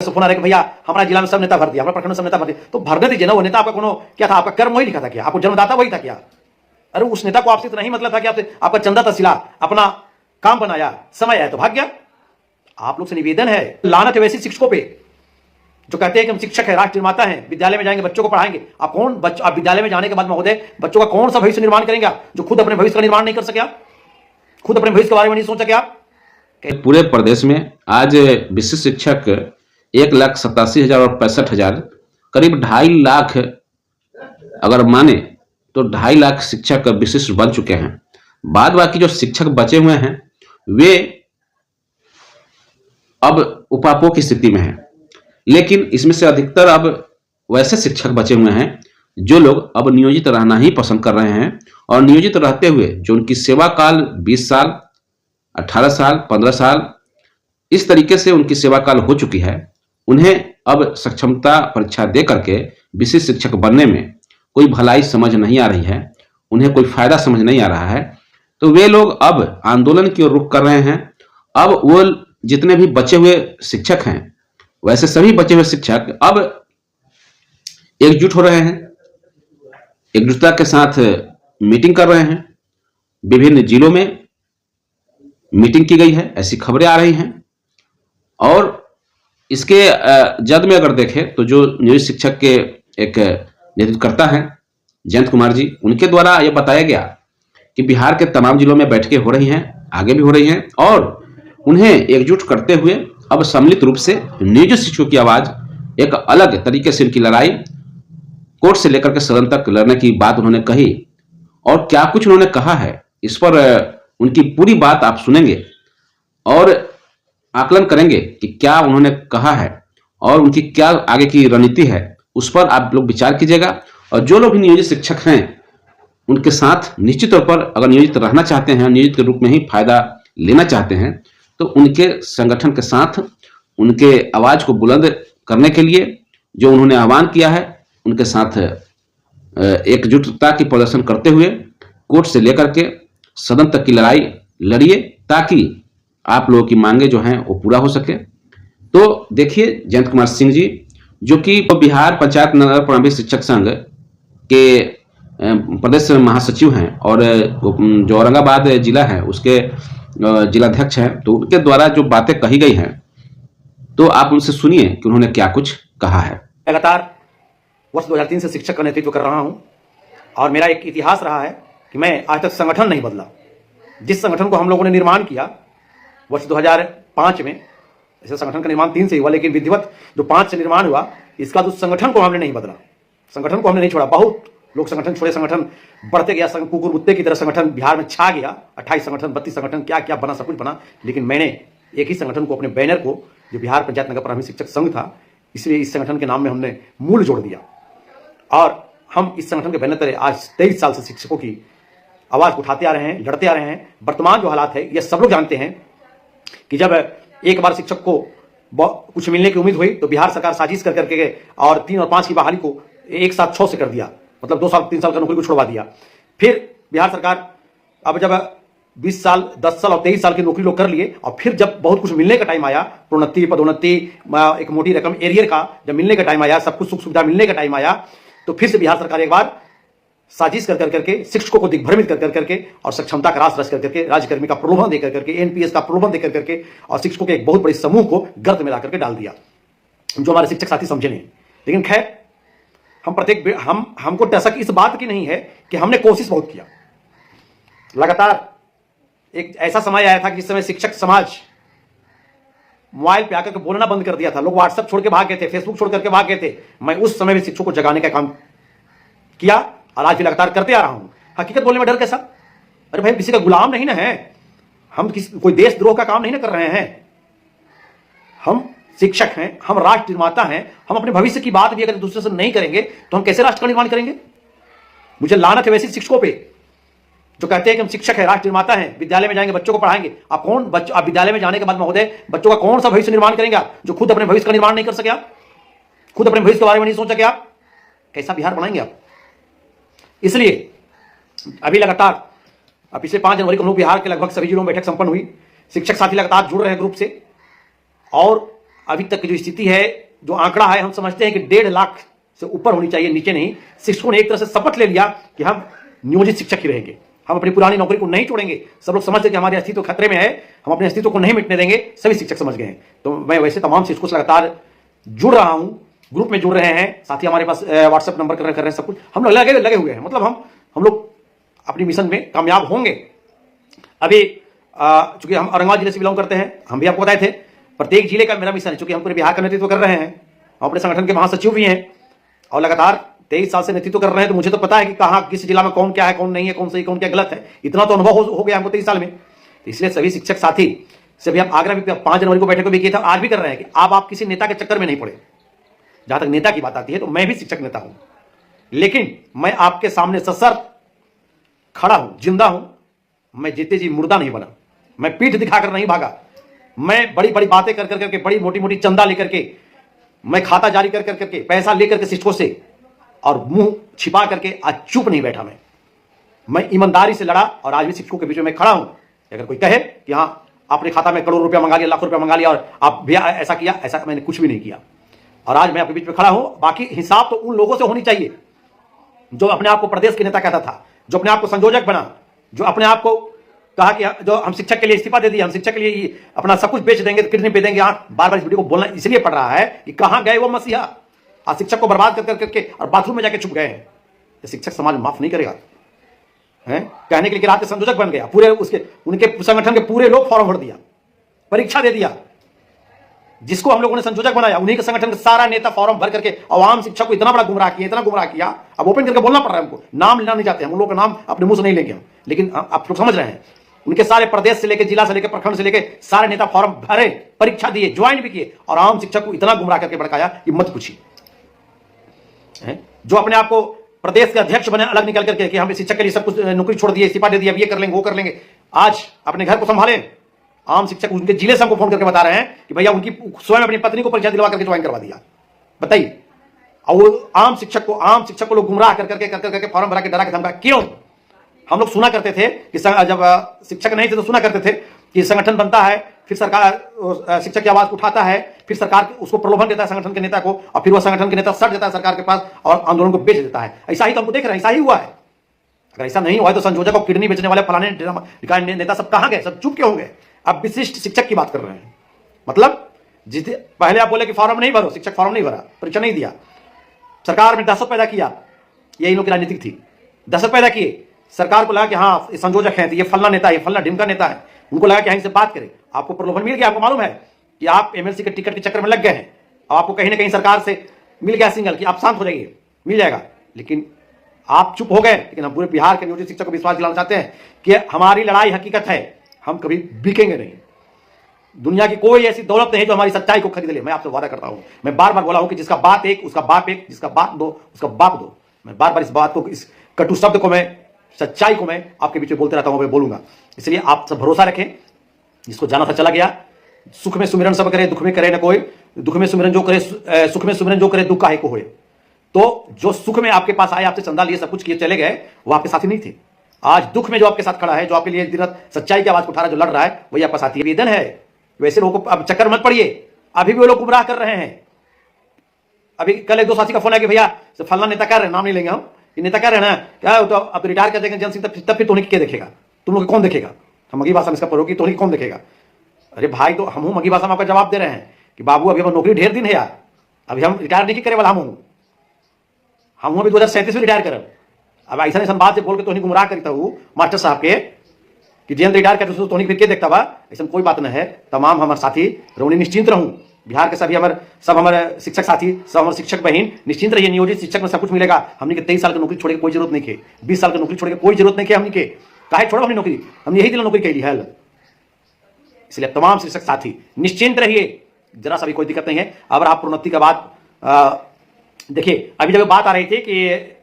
Phone आ रहा है कि भैया हमारा जिला में सब नेता भर दिया, हमारा प्रखंड में सब नेता भर दिया, तो भरने दीजिए ना। वो नेता आपका कोनो क्या था? आपका कर्म वही लिखा था क्या? आपको जन्मदाता वही था क्या? अरे उस नेता को आपसे इतना ही मतलब था कि आपसे आपका चंदा तहसीला, अपना काम बनाया, समय आया तो भाग गया। आप लोग से निवेदन है, लानत है वैसे शिक्षकों पे जो कहते हैं कि हम शिक्षक है, राष्ट्र निर्माता हैं, विद्यालय में जाएंगे बच्चों को पढ़ाएंगे। आप कौन आप विद्यालय में जाने के बाद महोदय बच्चों का कौन सा भविष्य निर्माण करेंगे जो खुद अपने भविष्य का निर्माण नहीं कर सके? आप खुद अपने भविष्य के बारे में नहीं सोच सके? आप पूरे प्रदेश में आज विशिष्ट शिक्षक 1,87,000 और 65,000, करीब 2.5 लाख अगर माने तो 2.5 लाख शिक्षक विशिष्ट बन चुके हैं। बाद बाकी जो शिक्षक बचे हुए हैं वे अब उपापो की स्थिति में हैं, लेकिन इसमें से अधिकतर अब वैसे शिक्षक बचे हुए हैं जो लोग अब नियोजित रहना ही पसंद कर रहे हैं, और नियोजित रहते हुए जो उनकी सेवा काल 20 साल, 18 साल, 15 साल इस तरीके से उनकी सेवा काल हो चुकी है, उन्हें अब सक्षमता परीक्षा दे करके विशिष्ट शिक्षक बनने में कोई भलाई समझ नहीं आ रही है, उन्हें कोई फायदा समझ नहीं आ रहा है। तो वे लोग अब आंदोलन की ओर रुख कर रहे हैं। अब वो जितने भी बचे हुए शिक्षक हैं, वैसे सभी बचे हुए शिक्षक अब एकजुट हो रहे हैं, एकजुटता के साथ मीटिंग कर रहे हैं। विभिन्न जिलों में मीटिंग की गई है, ऐसी खबरें आ रही हैं। और इसके जद में अगर देखें तो जो नियोजित शिक्षक के एक नेतृत्वकर्ता हैं जयंत कुमार जी, उनके द्वारा यह बताया गया कि बिहार के तमाम जिलों में बैठकें हो रही हैं, आगे भी हो रही हैं, और उन्हें एकजुट करते हुए अब सम्मिलित रूप से नियोजित शिक्षकों की आवाज एक अलग तरीके से उनकी लड़ाई कोर्ट से लेकर के सदन तक लड़ने की बात उन्होंने कही। और क्या कुछ उन्होंने कहा है इस पर उनकी पूरी बात आप सुनेंगे और आकलन करेंगे कि क्या उन्होंने कहा है और उनकी क्या आगे की रणनीति है, उस पर आप लोग विचार कीजिएगा। और जो लोग भी नियोजित शिक्षक हैं उनके साथ निश्चित तौर पर अगर नियोजित रहना चाहते हैं, नियोजित के रूप में ही फायदा लेना चाहते हैं, तो उनके संगठन के साथ उनके आवाज को बुलंद करने के लिए जो उन्होंने आह्वान किया है, उनके साथ एकजुटता की प्रदर्शन करते हुए कोर्ट से लेकर के सदन तक की लड़ाई लड़िए, ताकि आप लोगों की मांगे जो हैं वो पूरा हो सके। तो देखिए जयंत कुमार सिंह जी, जो कि बिहार पंचायत नगर प्रारंभिक शिक्षक संघ के प्रदेश महासचिव हैं और जो औरंगाबाद जिला है उसके जिलाध्यक्ष हैं, तो उनके द्वारा जो बातें कही गई हैं, तो आप उनसे सुनिए कि उन्होंने क्या कुछ कहा है। लगातार वर्ष 2003 से शिक्षक का नेतृत्व कर रहा हूं और मेरा एक इतिहास रहा है कि मैं आज तक संगठन नहीं बदला। जिस संगठन को हम लोगों ने निर्माण किया वर्ष 2005 में, ऐसे संगठन का निर्माण 3 से हुआ, लेकिन विधिवत जो 5 से निर्माण हुआ, इसका तो संगठन को हमने नहीं बदला, संगठन को हमने नहीं छोड़ा। बहुत लोग संगठन छोड़े, संगठन बढ़ते गया, कुकुर कुत्ते की तरह संगठन बिहार में छा गया। 28 संगठन, 32 संगठन, क्या क्या बना, सब कुछ बना, लेकिन मैंने एक ही संगठन को, अपने बैनर को, जो बिहार पंचायत नगर प्राथमिक शिक्षक संघ था, इसलिए इस संगठन के नाम में हमने मूल जोड़ दिया। और हम इस संगठन के बैनर तले आज 23 साल से शिक्षकों की आवाज उठाते आ रहे हैं, लड़ते आ रहे हैं। वर्तमान जो हालात है ये सब लोग जानते हैं कि जब एक बार शिक्षक को कुछ मिलने की उम्मीद हुई तो बिहार सरकार साजिश कर करके और 3 और 5 की बहाली को एक साथ 6 से कर दिया, मतलब 2 साल 3 साल का नौकरी को छुड़वा दिया। फिर बिहार सरकार अब जब 20 साल, 10 साल और 23 साल की नौकरी लोग कर लिए, और फिर जब बहुत कुछ मिलने का टाइम आया, प्रोन्नति, पदोन्नति, एक मोटी रकम एरियर का जब मिलने का टाइम आया, सब कुछ सुख सुविधा मिलने का टाइम आया, तो फिर से बिहार सरकार एक बार साजिश कर करके शिक्षकों को दिग्भ्रमित कर करके और सक्षमता का रास रच करके, राज्यकर्मी का प्रलोभन देकर करके, एनपीएस का प्रलोभन देकर करके, और शिक्षकों के एक बहुत बड़े समूह को गर्त में ला करके डाल दिया, जो हमारे शिक्षक साथी समझे नहीं। लेकिन खैर, हम हमको टसक इस बात की नहीं है कि हमने कोशिश बहुत किया। लगातार एक ऐसा समय आया था कि जिस समय शिक्षक समाज मोबाइल पे आकर के बोलना बंद कर दिया था, लोग व्हाट्सएप छोड़ के भाग गए थे, फेसबुक छोड़ करके भाग गए थे। मैं उस समय भी शिक्षकों को जगाने का काम किया और आज भी लगातार करते आ रहा हूं। हकीकत बोलने में डर कैसा? अरे भाई, किसी का गुलाम नहीं ना है हम, कोई देशद्रोह का काम नहीं ना कर रहे हैं। हम शिक्षक हैं, हम राष्ट्र निर्माता हैं। हम अपने भविष्य की बात भी अगर दूसरे से नहीं करेंगे तो हम कैसे राष्ट्र का निर्माण करेंगे? मुझे लानत है वैसे शिक्षकों पे जो कहते हैं कि हम शिक्षक है, राष्ट्र निर्माता हैं, विद्यालय में जाएंगे बच्चों को पढ़ाएंगे। आप कौन आप विद्यालय में जाने के बाद महोदय बच्चों का कौन सा भविष्य निर्माण करेंगे जो खुद अपने भविष्य का निर्माण नहीं कर सके? आप खुद अपने भविष्य के बारे में नहीं सोच सके? आप कैसा बिहार बनाएंगे आप? इसलिए अभी लगातार पिछले 5 जनवरी को हम लोग बिहार के लगभग सभी जिलों में बैठक संपन्न हुई। शिक्षक साथी लगातार जुड़ रहे हैं ग्रुप से, और अभी तक की जो स्थिति है, जो आंकड़ा है, हम समझते हैं कि 1.5 लाख से ऊपर होनी चाहिए, नीचे नहीं। शिक्षकों ने एक तरह से शपथ ले लिया कि हम नियोजित शिक्षक ही रहेंगे, हम अपनी पुरानी नौकरी को नहीं छोड़ेंगे। सब लोग समझते कि हमारे अस्तित्व खतरे में है, हम अपने अस्तित्व को नहीं मिटने देंगे, सभी शिक्षक समझ गए हैं। तो मैं वैसे तमाम शिक्षकों से लगातार जुड़ रहा हूं, ग्रुप में जुड़ रहे हैं, साथ ही हमारे पास व्हाट्सएप नंबर कर रहे हैं, सब कुछ हम लोग लगे हुए हैं। मतलब हम लोग अपनी मिशन में कामयाब होंगे। अभी चूंकि हम औरंगाबाद जिले से बिलोंग करते हैं, हम भी आपको बताए थे, प्रत्येक जिले का मेरा मिशन है। चूंकि हम पूरे बिहार का नेतृत्व कर रहे हैं, हम अपने संगठन के महासचिव भी हैं और लगातार 23 साल से नेतृत्व कर रहे हैं, तो मुझे तो पता है कि कहाँ किस जिला में कौन क्या है, कौन नहीं है, कौन सही कौन क्या गलत है। इतना तो अनुभव हो गया हमको 23 साल में। तो इसलिए सभी शिक्षक साथी से भी हम आग्रह भी 5 जनवरी को बैठक को भी किया था, आज भी कर रहे हैं कि आप किसी नेता के चक्कर में नहीं पड़े। जहां तक नेता की बात आती है तो मैं भी शिक्षक नेता हूं, लेकिन मैं आपके सामने सशर्त खड़ा हूं, जिंदा हूं। मैं जीते जी मुर्दा नहीं बना, मैं पीठ दिखाकर नहीं भागा, मैं बड़ी बड़ी बातें कर करके, बड़ी मोटी मोटी चंदा लेकर के, मैं खाता जारी कर करके, पैसा लेकर के शिक्षकों से और मुंह छिपा करके आज चुप नहीं बैठा। मैं ईमानदारी से लड़ा और आज भी शिक्षकों के बीच में मैं खड़ा हूं। अगर कोई कहे कि हाँ आपने खाता में करोड़ रुपया मंगा लिया, लाखों रुपया मंगा लिया और आप भी ऐसा किया, ऐसा मैंने कुछ भी नहीं किया। और आज मैं आपके बीच में खड़ा हूं। बाकी हिसाब तो उन लोगों से होनी चाहिए जो अपने आप को प्रदेश के नेता कहता था, जो अपने आप को संयोजक बना, जो अपने आप को कहा कि जो हम शिक्षक के लिए इस्तीफा दे दिया, हम शिक्षक के लिए अपना सब कुछ बेच देंगे, किडनी पे देंगे। बार बार इस वीडियो को बोलना इसलिए पड़ रहा है कि कहां गए वो मसीहा, आज शिक्षक को बर्बाद कर करके और बाथरूम में जाके छुप गए हैं। शिक्षक समाज माफ नहीं करेगा, है कहने के लिए रात के संयोजक बन गया, पूरे उनके संगठन के पूरे लोग फॉर्म भर दिया, परीक्षा दे दिया। जिसको हम लोगों ने संयोजक बनाया, उन्हीं के संगठन का सारा नेता फॉर्म भर करके आवाम शिक्षक को इतना बड़ा गुमराह किया, इतना गुमराह किया। अब ओपन करके बोलना पड़ रहा है हमको, नाम लेना नहीं चाहते हम, उन लोगों का नाम अपने मुंह से नहीं लेंगे हम, लेकिन आप लोग समझ रहे हैं। उनके सारे प्रदेश से लेकर, जिला से लेकर, प्रखंड से लेकर सारे नेता फॉर्म भरे, परीक्षा दिए, ज्वाइन भी किए और आम शिक्षक को इतना गुमराह करके भड़काया कि मत पूछिए। जो अपने आप को प्रदेश के अध्यक्ष बने, अलग निकल करके कि हम शिक्षक के लिए सब कुछ नौकरी छोड़ दिए, इस्तीफा दे दिया, ये कर लेंगे वो कर लेंगे। आज अपने घर को संभाले। आम शिक्षक उनके जिले से हमको फोन करके बता रहे हैं कि भैया उनकी स्वयं अपनी पत्नी को परीक्षा दिलवा करके ज्वाइन करवा दिया। बताइए, और आम शिक्षक को लोग गुमराह करके फॉर्म भरा के डरा के धमका। क्यों? हम लोग सुना करते थे कि जब शिक्षक नहीं थे तो सुना करते थे कि संगठन बनता है, फिर सरकार शिक्षक की आवाज उठाता है, फिर सरकार उसको प्रलोभन देता है संगठन के नेता को, और फिर वह संगठन के नेता सट देता है सरकार के पास और आंदोलन को बेच देता है। ऐसा ही तो हमको देख रहे हैं, ऐसा ही हुआ है। अगर ऐसा नहीं हुआ है तो संयोजक और किडनी बेचने वाले फलाने नेता सब कहां गए? सब चुप क्यों होंगे? अब विशिष्ट शिक्षक की बात कर रहे हैं। मतलब पहले आप बोले कि फॉर्म नहीं भरो, शिक्षक फॉर्म नहीं भरा, परीक्षा नहीं दिया, सरकार में दहशत पैदा किया, यही लोग की राजनीतिक थी। दहशत पैदा किए, सरकार को लगा कि हाँ संयोजक हैं, ये फलना नेता है, ये फलना ढिमका नेता है, उनको लगा कि इनसे बात करें। आपको प्रलोभन मिल गया, आपको मालूम है कि आप एमएलसी के टिकट के चक्कर में लग गए हैं और आपको कहीं ना कहीं सरकार से मिल गया सिग्नल कि आप शांत हो जाइए, मिल जाएगा। लेकिन आप चुप हो गए। लेकिन हम पूरे बिहार के नियोजित शिक्षक को विश्वास दिलाना चाहते हैं कि हमारी लड़ाई हकीकत है, हम कभी बिकेंगे नहीं। दुनिया की कोई ऐसी दौलत नहीं है जो हमारी सच्चाई को खरीद ले। मैं आपसे वादा करता हूं, मैं बार बार बोला हूं कि जिसका बात एक उसका बाप एक, जिसका बात दो उसका बाप दो। मैं बार बार इस बात को, इस कटु शब्द को, मैं सच्चाई को मैं आपके बीच में बोलते रहता हूं, मैं बोलूंगा। इसलिए आप सब भरोसा रखें, जिसको जाना था चला गया। सुख में सुमिरन सब करे, दुख में करे न कोई। दुख में सुमिरन जो करे, सुख में सुमिरन जो करे, दुख काहे को होए। तो जो सुख में आपके पास आए, आपसे चंदा लिए, सब कुछ किए, चले गए, वो आपके साथी नहीं थे। आज दुख में जो आपके साथ खड़ा है, जो आपके लिए दिन रात सच्चाई की आवाज उठा रहा है, जो लड़ रहा है, वही आपका साथी वेदन है। वैसे लोगों को अब चक्कर मत पड़िए, अभी भी वो लोग गुमराह कर रहे हैं। अभी कल एक दो साथी का फोन आया कि भैया फलना नेता कह रहे हैं, नाम नहीं लेंगे हम, ये नेता कह रहे हैं ना क्या, तो अब रिटायर कर देंगे जन सिंह, तब फिर तोहनी क्या देखेगा, तुम लोग कौन देखेगा? हम मगी भाषा में इसका पढ़ो कि तोहनी कौन देखेगा? अरे भाई, तो हम मगी भाषा में आपका जवाब दे रहे हैं कि बाबू अभी हम नौकरी ढेर दिन है यार, अभी हम रिटायर नहीं करे वाला हम अभी 2037 में रिटायर करब। अब ऐसा नहीं बात से बोल के तोहनी गुमराह करता हूँ मास्टर साहब के कि जेल रिटायर कर तो तोहनी फिर के देखता बा, ऐसा कोई बात नहीं है। तमाम हमारे साथी रोनी निश्चिंत रहूं, बिहार के सभी हमारे शिक्षक साथी, सब हमारे शिक्षक बहन निश्चिंत रहिए। नियोजित शिक्षक में सब कुछ मिलेगा। हमने के 23 साल की नौकरी छोड़ के कोई जरूरत नहीं है, 20 साल की नौकरी छोड़ के कोई जरूरत नहीं है। हमने के काहे छोड़ो हमने नौकरी, हम यही दिल नौकरी कैली है। इसलिए तमाम शिक्षक साथी निश्चिंत रहिए, जरा सा भी कोई दिक्कत नहीं है। अगर आप प्रोन्नति का बात देखिए, अभी जब बात आ रही थी कि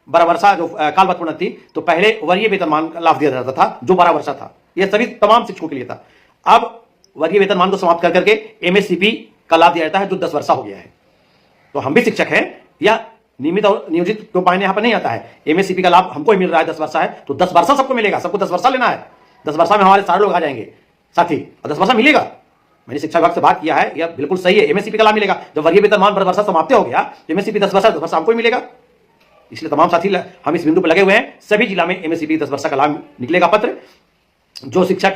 12 वर्षा जो कालवत प्रोन्नति, तो पहले वरीय वेतनमान का लाभ दिया जाता था जो 12 वर्षा था, यह सभी तमाम शिक्षकों के लिए था। अब वर्गीय वेतनमान को समाप्त करके एमएससीपी का लाभ दिया जाता है जो 10 वर्षा हो गया है। तो हम भी शिक्षक हैं, या नियमित और नियोजित को मायने यहां पर नहीं आता है। एमएससीपी का लाभ हमको ही मिल रहा है, 10 वर्षा है तो 10 वर्षा सबको मिलेगा, सबको 10 वर्षा लेना है। 10 वर्षा में हमारे सारे लोग आ जाएंगे साथी, और 10 वर्षा मिलेगा। मैंने शिक्षा विभाग से बात किया है, यह बिल्कुल सही है, एमएससीपी का लाभ मिलेगा। जब वर्गीय वेतनमान वर्षा समाप्त हो गया तो एमएससीपी 10 वर्षा हमको ही मिलेगा। इसलिए तमाम साथी हम इस बिंदु पर लगे हुए हैं, सभी जिला में एमएससीपी 10 वर्षा का लाभ निकलेगा पत्र। जो शिक्षक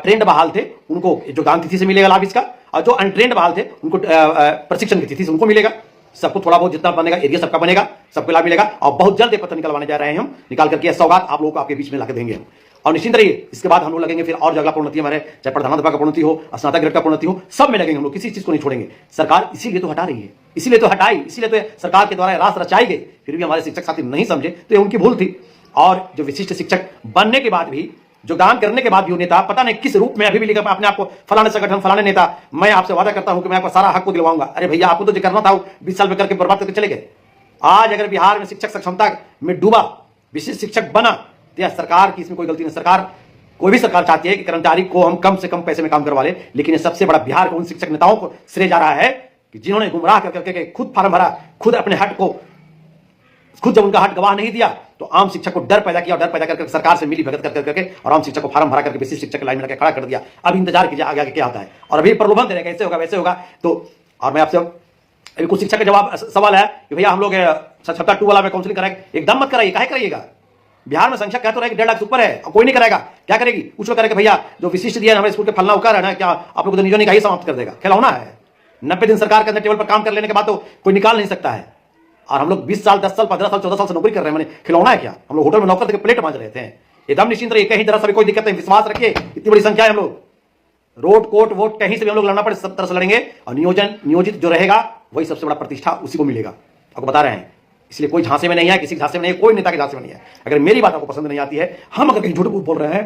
ट्रेंड बहाल थे उनको योगदान तिथि से मिलेगा लाभ इसका, और जो अनट्रेंड बहाल थे उनको प्रशिक्षण की तिथि से उनको मिलेगा। सबको थोड़ा बहुत जितना बनेगा एरिया सबका बनेगा, सबको लाभ मिलेगा। और बहुत जल्द पत्र निकलवाने जा रहे हैं हम, निकाल करके यह सौगात आप लोगों को आपके बीच में लाकर देंगे हम। और निश्चिंत रहिए, इसके बाद हम लोग लगेंगे फिर और जो अगला प्रोन्नति हमारे, चाहे प्रधानाध्यापक का प्रोन्नति हो, स्नातक ग्रेड का प्रोन्नति हो, सब में लगेंगे हम लोग, किसी चीज को नहीं छोड़ेंगे। सरकार इसीलिए तो हटा रही है, इसीलिए तो हटाई, इसीलिए तो सरकार के द्वारा रास रचाई गई। फिर भी हमारे शिक्षक साथी नहीं समझे तो ये उनकी भूल थी। और जो विशिष्ट शिक्षक बनने के बाद भी, योगदान करने के बाद भी नेता पता नहीं किस रूप में अभी भी लिखा अपने आप को फलाने संगठन फलाने नेता, मैं आपसे वादा करता हूं कि मैं आपको सारा हक को दिलवाऊंगा। अरे भैया, आपको तो जो करना था 20 साल में करके बर्बाद करके चले गए। आज अगर बिहार में शिक्षक सक्षमता में डूबा, विशिष्ट शिक्षक बना, तो यह सरकार की इसमें कोई गलती नहीं। सरकार, कोई भी सरकार चाहती है कि कर्मचारी को हम कम से कम पैसे में काम करवा ले, लेकिन ये सबसे बड़ा बिहार के उन शिक्षक नेताओं को श्रेय जा रहा है कि जिन्होंने गुमराह करके खुद फार्म भरा, खुद अपने हक को, खुद जब उनका हक गवाह नहीं दिया तो आम शिक्षक को डर पैदा किया, और डर पैदा करके सरकार से मिली भगत करके और आम शिक्षक को फार्म भरा करके विशिष्ट शिक्षक की लाइन में खड़ा कर दिया। अब इंतजार कीजिए आगे क्या होता है। और अभी प्रलोभन दे रहे हैं, कैसे होगा वैसे होगा। तो और मैं आपसे अभी कुछ शिक्षक का जवाब सवाल है कि भैया हम लोग सप्ताह 2 वाला में काउंसलिंग कराएंगे। एकदम मत कराइए, काहे कराइएगा। बिहार में संख्या कह तो रहे 1.5 लाख से ऊपर है, कोई नहीं कराएगा। क्या करेगी? कुछ लोग करेगा भैया जो विशिष्ट दिया हमारे स्कूल के फलना उकार है ना, क्या आप लोग तो निजोनी का ही समाप्त कर देगा। खिलौना है। 90 दिन सरकार के अंदर टेबल पर काम कर लेने के बाद तो कोई निकाल नहीं सकता है। और हम लोग 20 साल 10 साल 15 साल 14 साल से नौकरी कर रहे हैं, मैंने खिलौना है क्या? हम लोग होटल में नौकर थे, प्लेट मांज रहे थे। एकदम निश्चिंत रहिए, कहीं तरह से कोई दिक्कत नहीं, विश्वास रखिए। इतनी बड़ी संख्या है, हम लोग रोड कोर्ट वोट कहीं से भी हम लोग लड़ना पड़े सब तरह से लड़ेंगे। और नियोजित जो रहेगा वही सबसे बड़ा प्रतिष्ठा उसी को मिलेगा, आपको बता रहे हैं। इसलिए कोई झांसे में नहीं है, किसी झांसे में नहीं है, कोई नेता के झांसे में नहीं है। अगर मेरी बात आपको पसंद नहीं आती है, हम अगर कहीं झूठ बोल रहे हैं,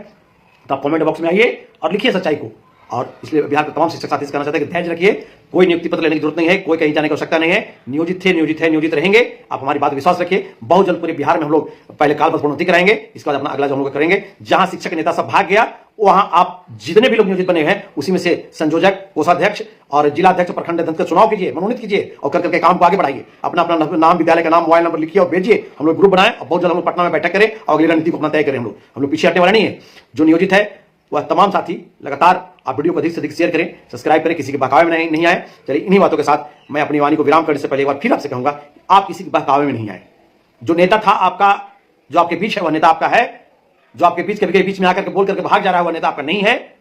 तो आप कमेंट बॉक्स में आइए और लिखिए सच्चाई को। और इसलिए बिहार के तमाम शिक्षक साथी कहना चाहते हैं कि धैर्य रखिए, कोई नियुक्ति पत्र लेने की जरूरत नहीं है, कोई कहीं जाने की आवश्यकता नहीं है। नियोजित थे, नियोजित है, नियोजित रहेंगे। आप हमारी बात विश्वास रखिए। बहुत जल्द पूरे बिहार में हम लोग पहले काल पर प्रोन्नति कराएंगे, इसके बाद अपना अगला जो हम लोग करेंगे। जहां शिक्षक नेता सब भाग गया, वहां आप जितने भी लोग नियोजित बने हैं उसी में से संयोजक, कोषाध्यक्ष और जिलाध्यक्ष, प्रखंड अध्यक्ष का चुनाव कीजिए, मनोनीत कीजिए और करके काम को आगे बढ़ाइए। अपना अपना नाम, विद्यालय का नाम, मोबाइल नंबर लिखिए और भेजिए। हम लोग ग्रुप बनाएं और बहुत जल्द हम लोग पटना में बैठक करें और अगली रणनीति को अपना तय करें। हम लोग पीछे हटने वाले नहीं है। जो नियोजित है वह तमाम साथी लगातार आप वीडियो को अधिक से अधिक शेयर करें, सब्सक्राइब करें, किसी के बहकावे में नहीं आए। चलिए, इन्हीं बातों के साथ मैं अपनी वाणी को विराम करने से पहले एक बार फिर आपसे कहूंगा, आप किसी के बहकावे में नहीं आए। जो नेता था आपका, जो आपके बीच है, वह नेता आपका है। जो आपके बीच कभी बीच में आकर के बोल करके भाग जा रहा है, वह नेता आपका नहीं है।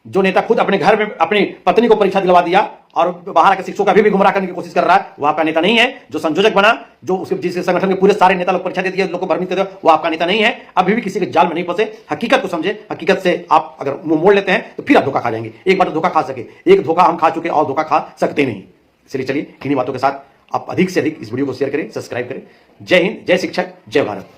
जो नेता खुद अपने घर में अपनी पत्नी को परीक्षा दिलवा दिया और बाहर के शिक्षकों का भी गुमराह करने की कोशिश कर रहा है, वो आपका नेता नहीं है। जो संयोजक बना, जो उसके जिस संगठन के पूरे सारे नेता लोग परीक्षा दे दिए, लोग को भ्रमित कर दिया, वो आपका नेता नहीं है। अभी भी किसी के जाल में नहीं फंसे, हकीकत को समझे। हकीकत से आप अगर मुंह मोड़ लेते हैं तो फिर आप धोखा खा जाएंगे। एक बार तो धोखा खा सके, एक धोखा हम खा चुके और धोखा खा सकते नहीं। इसलिए चलिए, इन्हीं बातों के साथ आप अधिक से अधिक इस वीडियो को शेयर करें, सब्सक्राइब करें। जय हिंद, जय शिक्षक, जय भारत।